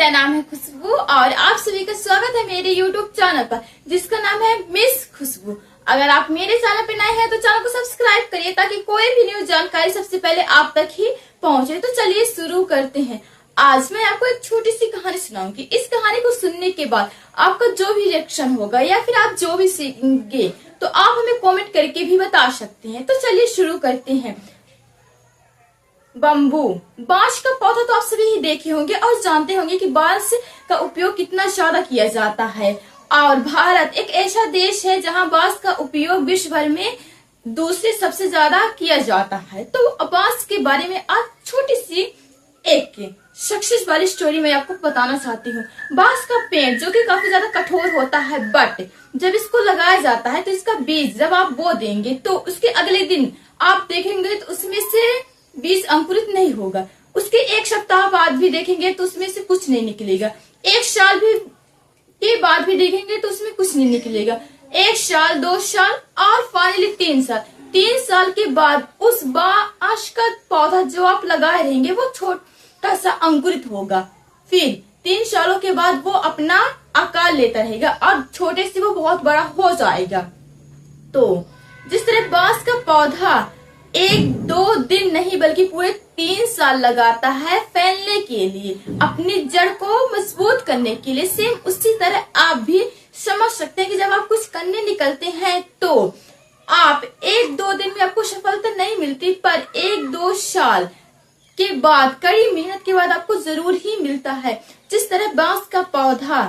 मेरा नाम है खुशबू और आप सभी का स्वागत है मेरे यूट्यूब चैनल पर जिसका नाम है मिस खुशबू। अगर आप मेरे चैनल पर नए हैं तो चैनल को सब्सक्राइब करिए ताकि कोई भी न्यूज जानकारी सबसे पहले आप तक ही पहुंचे। तो चलिए शुरू करते हैं। आज मैं आपको एक छोटी सी कहानी सुनाऊंगी। इस कहानी को सुनने के बाद आपका जो भी रिएक्शन होगा या फिर आप जो भी सीखेंगे तो आप हमें कमेंट करके भी बता सकते हैं। तो चलिए शुरू करते हैं। बम्बू, बांस का पौधा तो आप सभी ही देखे होंगे और जानते होंगे कि बांस का उपयोग कितना ज्यादा किया जाता है। और भारत एक ऐसा देश है जहां बांस का उपयोग विश्व भर में दूसरे सबसे ज्यादा किया जाता है। तो बांस के बारे में आज छोटी सी एक सक्सेस वाली स्टोरी मैं आपको बताना चाहती हूँ। बांस का पेड़ जो कि काफी ज्यादा कठोर होता है, बट जब इसको लगाया जाता है तो इसका बीज जब आप बो देंगे तो उसके अगले दिन आप देखेंगे तो उसमें से बीज अंकुरित नहीं होगा। उसके एक सप्ताह बाद भी देखेंगे तो उसमें से कुछ नहीं निकलेगा। एक साल भी के बाद भी देखेंगे तो उसमें कुछ नहीं निकलेगा। एक साल, 2 साल और फाइनली 3 साल। 3 साल के बाद उस बांस का पौधा जो आप लगाए रहेंगे वो छोटा सा अंकुरित होगा। फिर 3 सालों के बाद वो अपना आकार लेता रहेगा और छोटे से वो बहुत बड़ा हो जाएगा। तो जिस तरह बांस का पौधा 1-2 दिन नहीं बल्कि पूरे 3 साल लगाता है फैलने के लिए, अपनी जड़ को मजबूत करने के लिए, सेम उसी तरह आप भी समझ सकते हैं कि जब आप कुछ करने निकलते हैं तो आप 1-2 दिन में आपको सफलता नहीं मिलती, पर 1-2 साल के बाद कड़ी मेहनत के बाद आपको जरूर ही मिलता है। जिस तरह बांस का पौधा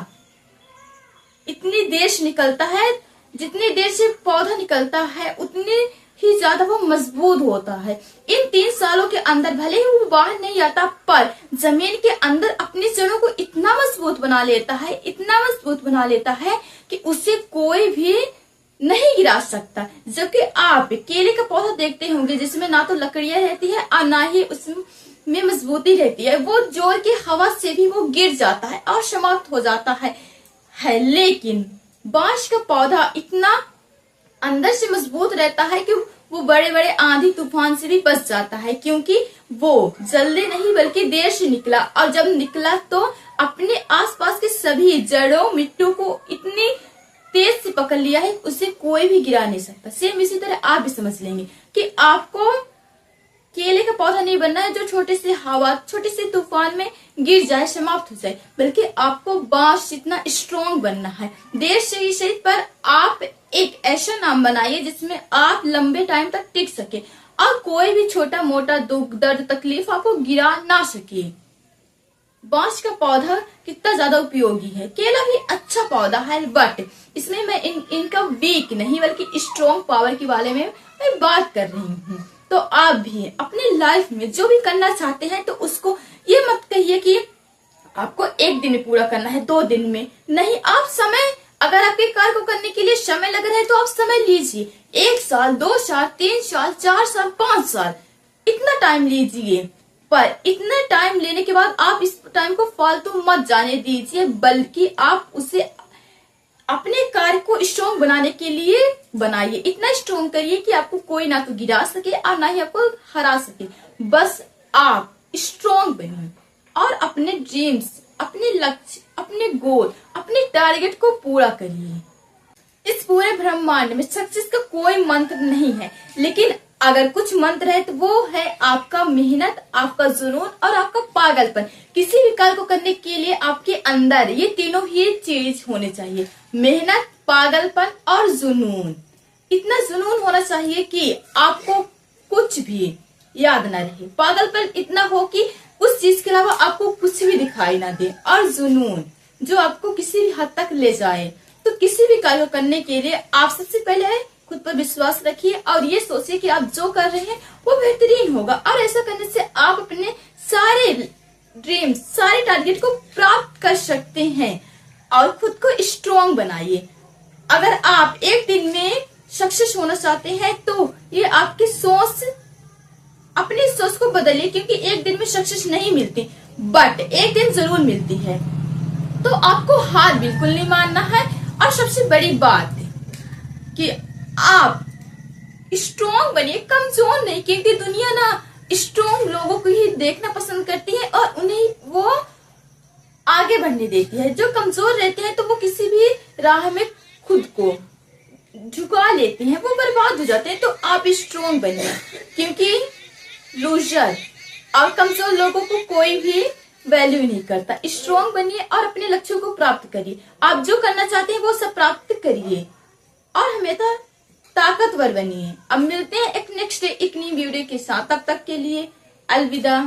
इतनी देर से निकलता है, जितनी देर से पौधा निकलता है उतनी ही ज्यादा वो मजबूत होता है। इन 3 सालों के अंदर भले ही वो बाहर नहीं आता, पर जमीन के अंदर अपनी जड़ों को इतना मजबूत बना लेता है, इतना मजबूत बना लेता है कि उसे कोई भी नहीं गिरा सकता। जबकि आप केले का पौधा देखते होंगे जिसमें ना तो लकड़ियां रहती है और ना ही उसमें मजबूती रहती है। वो जोर की हवा से भी वो गिर जाता है और समाप्त हो जाता है। लेकिन बांस का पौधा इतना अंदर से मजबूत रहता है कि वो बड़े बड़े आंधी तूफान से भी बच जाता है, क्योंकि वो जल्दी नहीं बल्कि देर से निकला। और जब निकला तो अपने आसपास के सभी जड़ों मिट्टू को इतनी तेज से पकड़ लिया है उसे कोई भी गिरा नहीं सकता। सेम इसी तरह आप भी समझ लेंगे कि आपको केले का पौधा नहीं बनना है जो छोटे से हवा, छोटे से तूफान में गिर जाए, समाप्त हो जाए, बल्कि आपको बांस जितना स्ट्रॉन्ग बनना है। देर से ही सही, पर आप एक ऐसा नाम बनाइए जिसमें आप लंबे टाइम तक टिक सके और कोई भी छोटा मोटा दुख, दर्द, तकलीफ आपको गिरा ना सके। बांस का पौधा कितना ज्यादा उपयोगी है। केला भी अच्छा पौधा है, बट इसमें मैं इनका वीक नहीं बल्कि स्ट्रॉन्ग पावर के बारे में मैं बात कर रही हूँ। तो आप भी अपनी लाइफ में जो भी करना चाहते हैं तो उसको ये मत कहिए कि आपको 1 दिन में पूरा करना है, 2 दिन में नहीं। आप समय, अगर आपके कार्य को करने के लिए समय लग रहा है तो आप समय लीजिए। 1 साल, 2 साल, 3 साल, 4 साल, 5 साल, इतना टाइम लीजिए। पर इतना टाइम लेने के बाद आप इस टाइम को फालतू मत जाने दीजिए, बल्कि आप उसे अपने कार्य को स्ट्रॉन्ग बनाने के लिए बनाइए। इतना स्ट्रॉन्ग करिए कि आपको कोई ना तो गिरा सके और ना ही आपको हरा सके। बस आप स्ट्रॉन्ग बनिए और अपने ड्रीम्स, अपने लक्ष्य, अपने गोल, अपने टारगेट को पूरा करिए। इस पूरे ब्रह्मांड में सक्सेस का कोई मंत्र नहीं है, लेकिन अगर कुछ मंत्र है तो वो है आपका मेहनत, आपका जुनून और आपका पागलपन। किसी भी कार्य को करने के लिए आपके अंदर ये तीनों ही चीज होने चाहिए, मेहनत, पागलपन और जुनून। इतना जुनून होना चाहिए कि आपको कुछ भी याद ना रहे। पागलपन इतना हो कि उस चीज के अलावा आपको कुछ भी दिखाई ना दे, और जुनून जो आपको किसी भी हद तक ले जाए। तो किसी भी कार्य को करने के लिए आप सबसे पहले खुद पर विश्वास रखिए और ये सोचिए कि आप जो कर रहे हैं वो बेहतरीन होगा। और ऐसा करने से आप अपने सारे ड्रीम्स, सारे टारगेट को प्राप्त कर सकते हैं। और खुद को स्ट्रॉन्ग बनाइए। अगर आप 1 दिन में सक्सेस होना चाहते हैं तो ये आपकी सोच, अपनी सोच को बदलिए, क्योंकि 1 दिन में सक्सेस नहीं मिलती, बट 1 दिन जरूर मिलती है। तो आपको हार बिल्कुल नहीं मानना है। और सबसे बड़ी बात कि आप स्ट्रॉन्ग बनिए, कमजोर नहीं, क्योंकि दुनिया ना स्ट्रॉन्ग लोगों को ही देखना पसंद करती है और उन्हें वो आगे आगे बढ़ने देती है। जो कमजोर रहते हैं तो वो किसी भी राह में खुद को झुका लेते हैं, वो बर्बाद हो जाते हैं। तो आप स्ट्रोंग बनिए, क्योंकि लूजर और कमजोर लोगों को कोई भी वैल्यू नहीं करता। स्ट्रोंग बनिए और अपने लक्ष्यों को प्राप्त करिए। आप जो करना चाहते हैं वो सब प्राप्त करिए और हमेशा ताकतवर बनिए। अब मिलते हैं एक नेक्स्ट एक नई वीडियो के साथ, तब तक के लिए अलविदा।